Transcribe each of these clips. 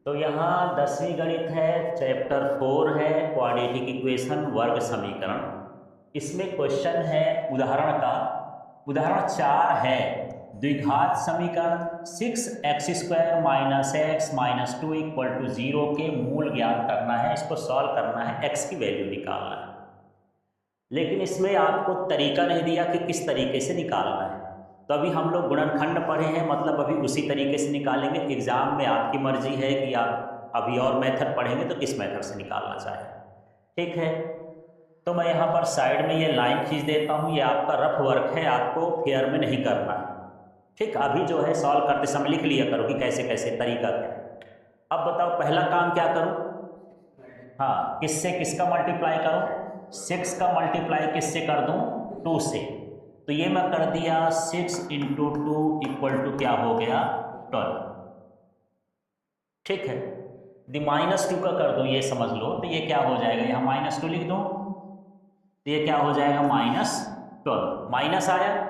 तो यहाँ 10वीं गणित है, चैप्टर 4 है, क्वाड्रेटिक इक्वेशन, वर्ग समीकरण। इसमें क्वेश्चन है उदाहरण का, उदाहरण 4 है द्विघात समीकरण 6x² - x - 2 = 0 के मूल ज्ञात करना है। इसको सॉल्व करना है, x की वैल्यू निकालना है। लेकिन इसमें आपको तरीका नहीं दिया कि किस तरीके से निकालना है। तो अभी हम लोग गुणनखंड पढ़े हैं, मतलब अभी उसी तरीके से निकालेंगे। एग्जाम में आपकी मर्जी है कि आप अभी और मेथड पढ़ेंगे तो किस मेथड से निकालना चाहें। ठीक है, तो मैं यहाँ पर साइड में ये लाइन खींच देता हूँ। ये आपका रफ वर्क है, आपको फेयर में नहीं करना है। ठीक, अभी जो है सॉल्व करते समय लिख लिया करो कि कैसे कैसे तरीका क्या है। अब बताओ पहला काम क्या करूँ? हाँ, किससे किसका मल्टीप्लाई करूँ? 6 का मल्टीप्लाई किससे कर दूँ? 2 से। तो ये मैं कर दिया 6 × 2 = क्या हो गया? 12। ठीक है, -2 का कर दूँ, ये समझ लो। तो ये क्या हो जाएगा, यहाँ -2 लिख दूँ तो ये क्या हो जाएगा? -12। माइनस आया,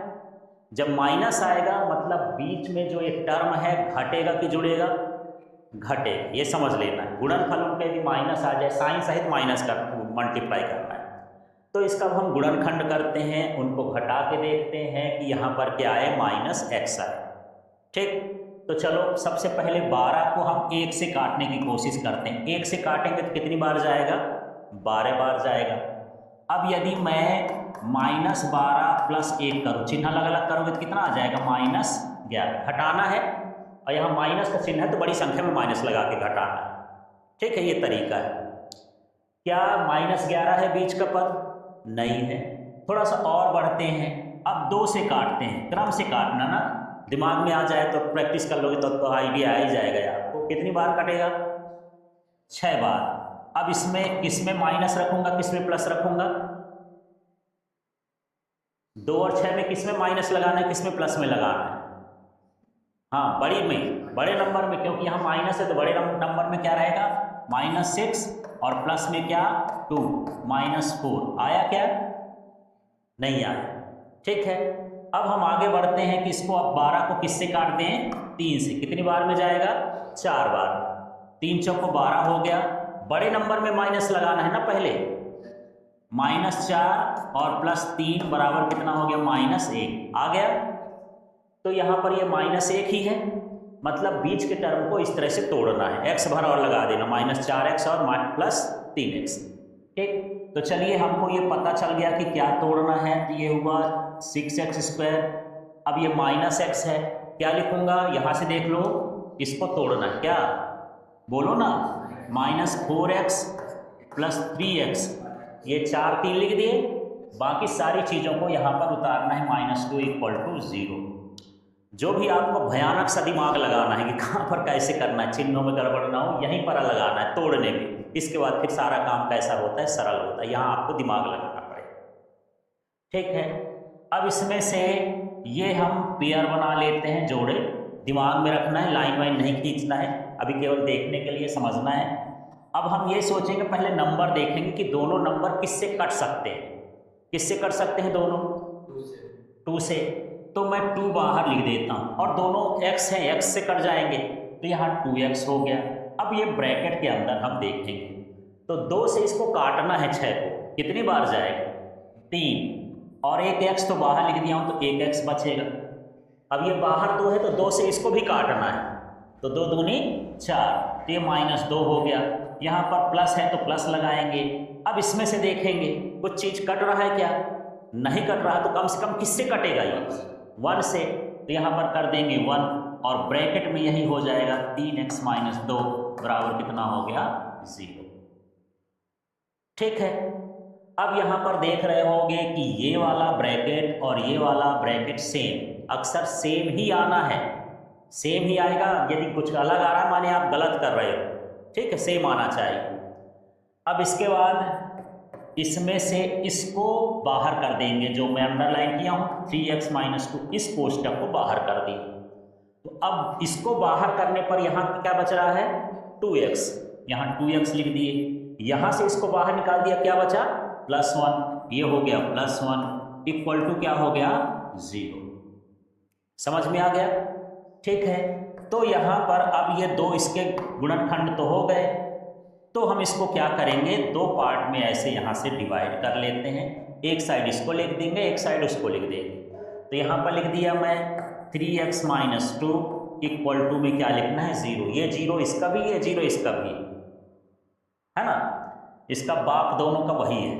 जब माइनस आएगा मतलब बीच में जो एक टर्म है घटेगा कि जुड़ेगा? घटेगा, ये समझ लेना है। गुणनफलों पे भी माइनस आ जाए, साइन सहित माइनस का मल्टीप्लाई करना है। तो इसका हम गुणनखंड करते हैं, उनको घटा के देखते हैं कि यहाँ पर क्या आए? -x आए। ठीक, तो चलो सबसे पहले 12 को हम 1 से काटने की कोशिश करते हैं। 1 से काटेंगे तो कितनी बार जाएगा? 12 बार जाएगा। अब यदि मैं -12 + 1 करूँ, चिन्ह अलग अलग करोगे तो कितना आ जाएगा? -11। घटाना है और यहाँ माइनस का चिन्ह है तो बड़ी संख्या में माइनस लगा के घटाना है। ठीक है, ये तरीका है। क्या -11 है बीच का पद? नहीं है। थोड़ा सा और बढ़ते हैं, अब 2 से काटते हैं। क्रम से काटना ना, दिमाग में आ जाए तो प्रैक्टिस कर लोगे तो आइडिया आ ही जाएगा आपको। कितनी बार कटेगा? 6 बार। अब इसमें किसमें माइनस रखूंगा, किसमें प्लस रखूंगा? 2 और 6 में किसमें माइनस लगाना है, किसमें प्लस में लगाना है? हाँ, बड़े नंबर में, क्योंकि यहाँ माइनस है तो बड़े नंबर में क्या रहेगा? -6 और प्लस में क्या? 2 -4। आया क्या? नहीं आया। ठीक है, अब हम आगे बढ़ते हैं कि इसको अब 12 को किससे काट दें? 3 से। कितनी बार में जाएगा? 4 बार। 3 चौको 12 हो गया। बड़े नंबर में माइनस लगाना है ना पहले। -4 और +3 बराबर कितना हो गया? -1 आ गया। तो यहाँ पर ये -1 ही है, मतलब बीच के टर्म को इस तरह से तोड़ना है। x भर और लगा देना, -4x और +3x। ठीक, तो चलिए हमको ये पता चल गया कि क्या तोड़ना है। तो ये हुआ 6x²। अब ये -x है, क्या लिखूंगा? यहाँ से देख लो, इसको तोड़ना है। क्या बोलो ना? -4x + 3x, ये 4 3 लिख दिए। बाकी सारी चीज़ों को यहाँ पर उतारना है। -2 = 0। जो भी आपको भयानक सा दिमाग लगाना है कि कहाँ पर कैसे करना है, चिन्हों में गड़बड़ ना हो, यहीं पर लगाना है, तोड़ने में। इसके बाद फिर सारा काम कैसा होता है? सरल होता है। यहाँ आपको दिमाग लगाना पड़ेगा। ठीक है, अब इसमें से ये हम पेयर बना लेते हैं, जोड़े। दिमाग में रखना है, लाइन वाइन नहीं खींचना है, अभी केवल देखने के लिए समझना है। अब हम ये सोचेंगे, पहले नंबर देखेंगे कि दोनों नंबर किससे कट सकते हैं। किससे कट सकते हैं दोनों? 2 से। तो मैं 2 बाहर लिख देता हूँ, और दोनों x हैं, x से कट जाएंगे तो यहाँ 2x हो गया। अब ये ब्रैकेट के अंदर हम देखेंगे तो 2 से इसको काटना है 6 को, कितनी बार जाएगा? 3, और एक x तो बाहर लिख दिया हूँ तो 1x बचेगा। अब ये बाहर 2 है तो 2 से इसको भी काटना है, तो 2 दूनी 4, तो ये -2 हो गया। यहाँ पर प्लस है तो प्लस लगाएंगे। अब इसमें से देखेंगे कुछ चीज़ कट रहा है क्या? नहीं कट रहा, तो कम से कम किससे कटेगा? ये 1 से। तो यहाँ पर कर देंगे 1, और ब्रैकेट में यही हो जाएगा 3x - 2 बराबर कितना हो गया? 0। ठीक है, अब यहाँ पर देख रहे होंगे कि ये वाला ब्रैकेट और ये वाला ब्रैकेट सेम, अक्सर सेम ही आना है, सेम ही आएगा। यदि कुछ अलग आ रहा है माने आप गलत कर रहे हो। ठीक है, सेम आना चाहिए। अब इसके बाद इसमें से इसको बाहर कर देंगे, जो मैं अंडरलाइन किया हूँ 3x - 2, इस कोष्टक को बाहर कर दिया। तो अब इसको बाहर करने पर यहाँ क्या बच रहा है? 2x। यहाँ 2x लिख दिए, यहाँ से इसको बाहर निकाल दिया, क्या बचा? +1। ये हो गया +1 = क्या हो गया? 0। समझ में आ गया? ठीक है, तो यहाँ पर अब ये दो इसके गुणनखंड तो हो गए, तो हम इसको क्या करेंगे, दो पार्ट में ऐसे यहाँ से डिवाइड कर लेते हैं। एक साइड इसको लिख देंगे, एक साइड उसको लिख देंगे। तो यहाँ पर लिख दिया मैं 3x - 2 इक्वल टू में क्या लिखना है 0। ये 0 इसका भी, ये 0 इसका भी है ना, इसका बाप दोनों का वही है।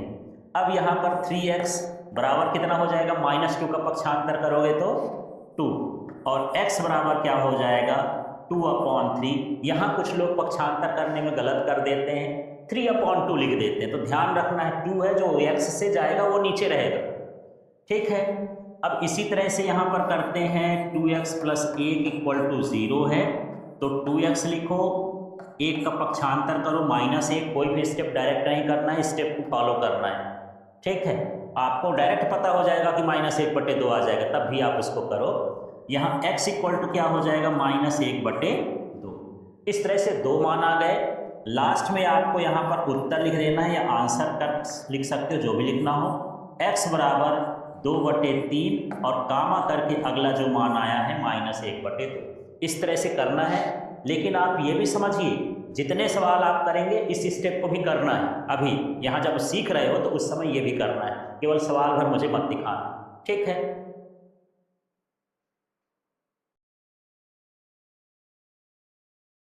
अब यहाँ पर 3x बराबर कितना हो जाएगा, -2 का पक्षांतर करोगे तो 2, और x बराबर क्या हो जाएगा 2/3। यहाँ कुछ लोग पक्षांतर करने में गलत कर देते हैं, 3/2 लिख देते हैं। तो ध्यान रखना है 2 है जो x से जाएगा वो नीचे रहेगा, ठीक है। अब इसी तरह से यहाँ पर करते हैं 2x + 1 = 0 है, तो 2x लिखो, 1 का पक्षांतर करो -1। कोई भी स्टेप डायरेक्ट नहीं करना है, स्टेप को फॉलो करना है, ठीक है। आपको डायरेक्ट पता हो जाएगा कि -1/2 आ जाएगा, तब भी आप उसको करो। यहाँ x = क्या हो जाएगा -1/2। इस तरह से दो मान आ गए। लास्ट में आपको यहाँ पर उत्तर लिख देना है या आंसर कर लिख सकते हो, जो भी लिखना हो। x बराबर 2/3 और कामा करके अगला जो मान आया है -1/2। इस तरह से करना है। लेकिन आप ये भी समझिए, जितने सवाल आप करेंगे इस स्टेप को भी करना है। अभी यहाँ जब सीख रहे हो तो उस समय ये भी करना है, केवल सवाल भर मुझे मत दिखाना, ठीक है।